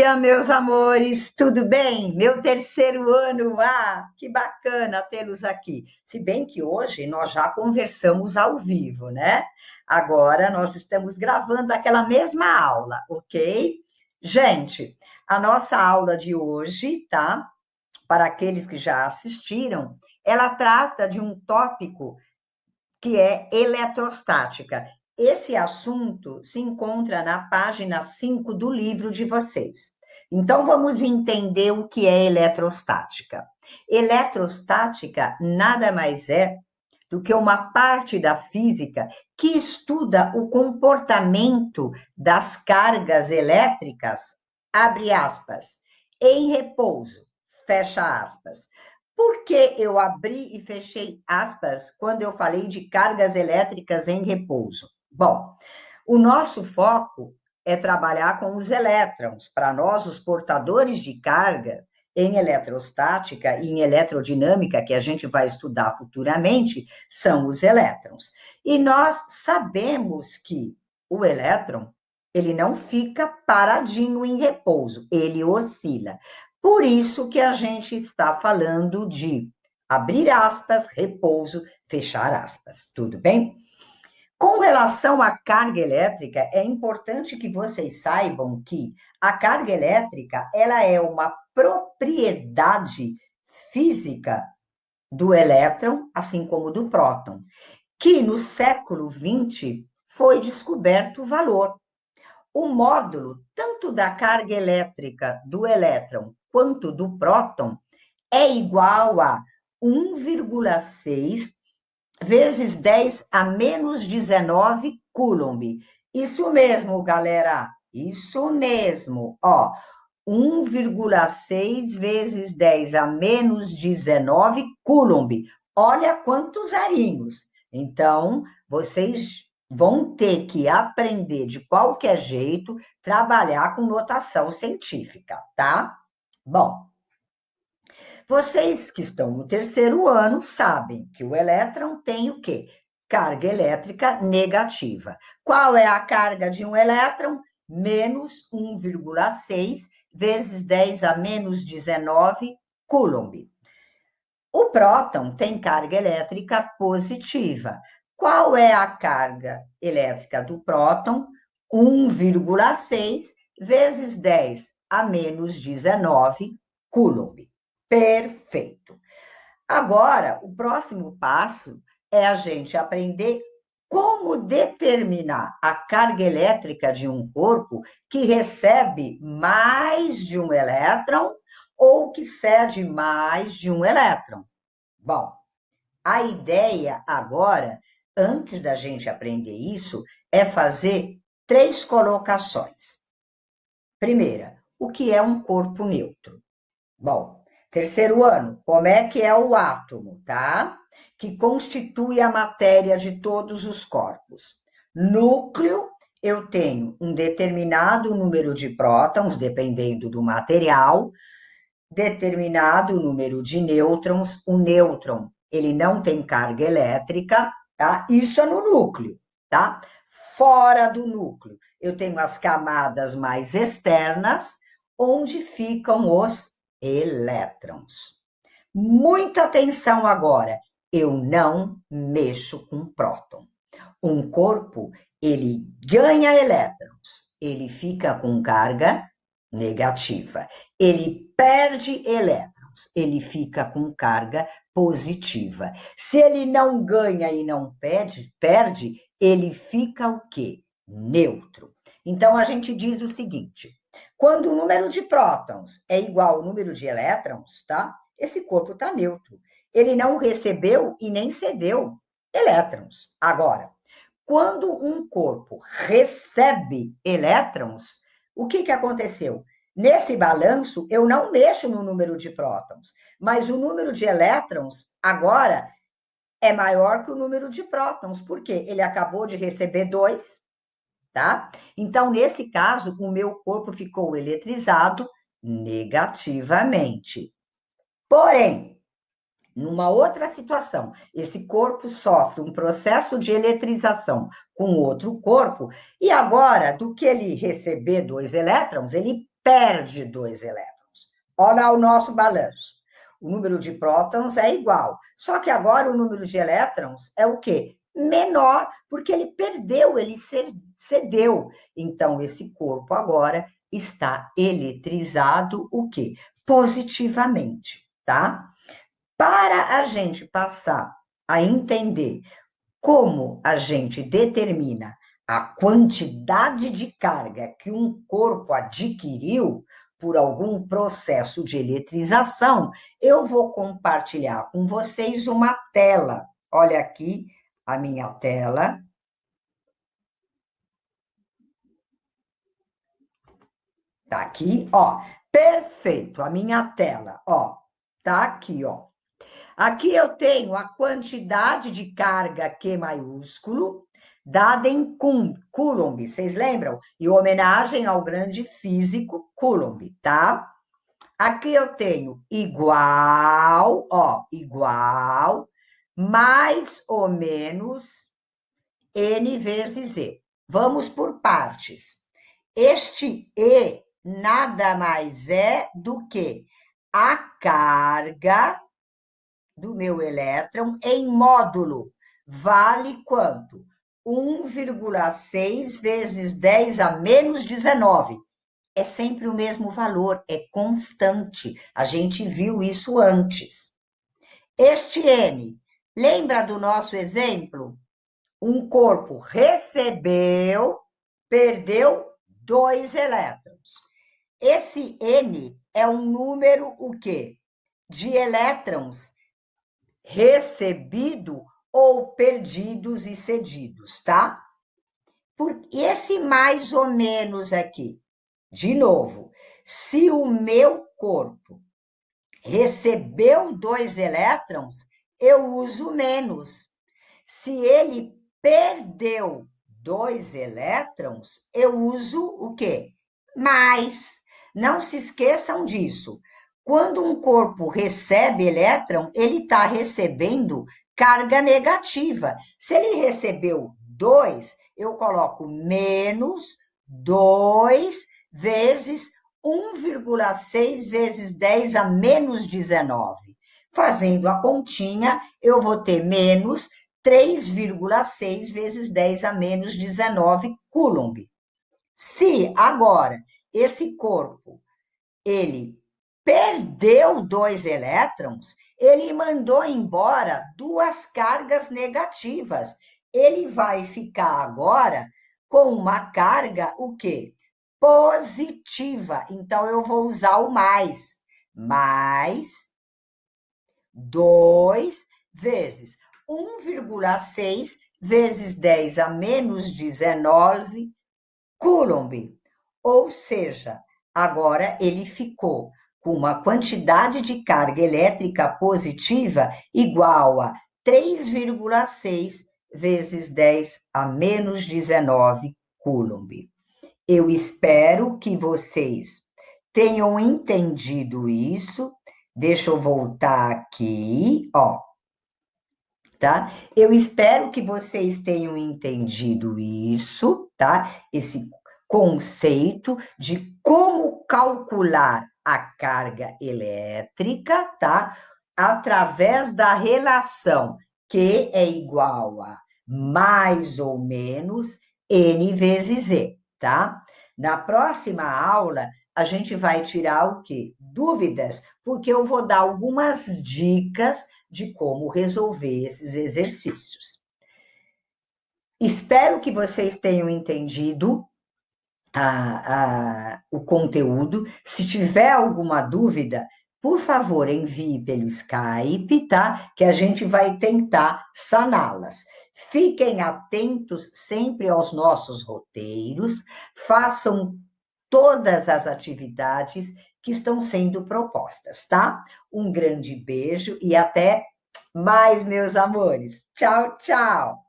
dia, meus amores, tudo bem? Meu terceiro ano, que bacana tê-los aqui. Se bem que hoje nós já conversamos ao vivo, né? Agora nós estamos gravando aquela mesma aula, ok? Gente, a nossa aula de hoje, tá? Para aqueles que já assistiram, ela trata de um tópico que é eletrostática. Esse assunto se encontra na página 5 do livro de vocês. Então, vamos entender o que é eletrostática. Eletrostática nada mais é do que uma parte da física que estuda o comportamento das cargas elétricas, abre aspas, em repouso, fecha aspas. Por que eu abri e fechei aspas quando eu falei de cargas elétricas em repouso? Bom, o nosso foco é trabalhar com os elétrons. Para nós, os portadores de carga em eletrostática e em eletrodinâmica, que a gente vai estudar futuramente, são os elétrons. E nós sabemos que o elétron, ele não fica paradinho em repouso, ele oscila. Por isso que a gente está falando de abrir aspas, repouso, fechar aspas. Tudo bem? Com relação à carga elétrica, é importante que vocês saibam que a carga elétrica, ela é uma propriedade física do elétron, assim como do próton, que no século XX foi descoberto o valor. O módulo, tanto da carga elétrica do elétron quanto do próton, é igual a 1,6 vezes 10 a menos 19 Coulomb. Isso mesmo, galera. Isso mesmo. Ó, 1,6 vezes 10 a menos 19 Coulomb. Olha quantos arinhos. Então, vocês vão ter que aprender de qualquer jeito, trabalhar com notação científica, tá? Bom, vocês que estão no terceiro ano sabem que o elétron tem o quê? Carga elétrica negativa. Qual é a carga de um elétron? Menos 1,6 vezes 10 a menos 19 Coulomb. O próton tem carga elétrica positiva. Qual é a carga elétrica do próton? 1,6 vezes 10 a menos 19 Coulomb. Perfeito. Agora, o próximo passo é a gente aprender como determinar a carga elétrica de um corpo que recebe mais de um elétron ou que cede mais de um elétron. Bom, a ideia agora, antes da gente aprender isso, é fazer 3 colocações. Primeira, o que é um corpo neutro? Bom, terceiro ano, como é que é o átomo, tá? Que constitui a matéria de todos os corpos. Núcleo, eu tenho um determinado número de prótons, dependendo do material, determinado número de nêutrons. O nêutron, ele não tem carga elétrica, tá? Isso é no núcleo, tá? Fora do núcleo, eu tenho as camadas mais externas, onde ficam os elétrons. Muita atenção agora, eu não mexo com próton. Um corpo, ele ganha elétrons, ele fica com carga negativa. Ele perde elétrons, ele fica com carga positiva. Se ele não ganha e não perde, ele fica o quê? Neutro. Então, a gente diz o seguinte, quando o número de prótons é igual ao número de elétrons, tá? Esse corpo está neutro. Ele não recebeu e nem cedeu elétrons. Agora, quando um corpo recebe elétrons, o que aconteceu? Nesse balanço, eu não mexo no número de prótons, mas o número de elétrons agora é maior que o número de prótons, porque ele acabou de receber 2, tá? Então, nesse caso, o meu corpo ficou eletrizado negativamente. Porém, numa outra situação, esse corpo sofre um processo de eletrização com outro corpo, e agora, do que ele receber 2 elétrons, ele perde 2 elétrons. Olha o nosso balanço. O número de prótons é igual, só que agora o número de elétrons é o quê? Menor, porque ele perdeu, ele cedeu. Então, esse corpo agora está eletrizado, o quê? Positivamente, tá? Para a gente passar a entender como a gente determina a quantidade de carga que um corpo adquiriu por algum processo de eletrização, eu vou compartilhar com vocês uma tela. Olha aqui a minha tela. Tá aqui, ó. Perfeito, a minha tela, ó. Tá aqui, ó. Aqui eu tenho a quantidade de carga Q maiúsculo, dada em Coulomb, vocês lembram? Em homenagem ao grande físico Coulomb, tá? Aqui eu tenho igual, ó, igual, mais ou menos N vezes E. Vamos por partes. Este E nada mais é do que a carga do meu elétron em módulo. Vale quanto? 1,6 vezes 10 a menos 19. É sempre o mesmo valor, é constante. A gente viu isso antes. Este N, lembra do nosso exemplo? Um corpo recebeu, perdeu 2 elétrons. Esse N é um número o quê? De elétrons recebido ou perdidos e cedidos, tá? Por esse mais ou menos aqui, de novo, se o meu corpo recebeu 2 elétrons, eu uso menos. Se ele perdeu 2 elétrons, eu uso o quê? Mais. Não se esqueçam disso. Quando um corpo recebe elétron, ele está recebendo carga negativa. Se ele recebeu 2, eu coloco menos 2 vezes 1,6 vezes 10 a menos 19. Fazendo a continha, eu vou ter menos 3,6 vezes 10 a menos 19 Coulomb. Se agora esse corpo ele perdeu 2 elétrons, ele mandou embora 2 cargas negativas. Ele vai ficar agora com uma carga, o quê? Positiva. Então, eu vou usar o mais. Mais 2 vezes 1,6 vezes 10 a menos 19 Coulomb. Ou seja, agora ele ficou com uma quantidade de carga elétrica positiva igual a 3,6 vezes 10 a menos 19 Coulomb. Eu espero que vocês tenham entendido isso. Deixa eu voltar aqui, ó. Tá? Eu espero que vocês tenham entendido isso, tá? Esse conceito de como calcular a carga elétrica, tá? Através da relação Q é igual a mais ou menos N vezes E, tá? Na próxima aula, a gente vai tirar o quê? Dúvidas, porque eu vou dar algumas dicas de como resolver esses exercícios. Espero que vocês tenham entendido o conteúdo. Se tiver alguma dúvida, por favor, envie pelo Skype, tá? Que a gente vai tentar saná-las. Fiquem atentos sempre aos nossos roteiros, façam todas as atividades que estão sendo propostas, tá? Um grande beijo e até mais, meus amores. Tchau, tchau!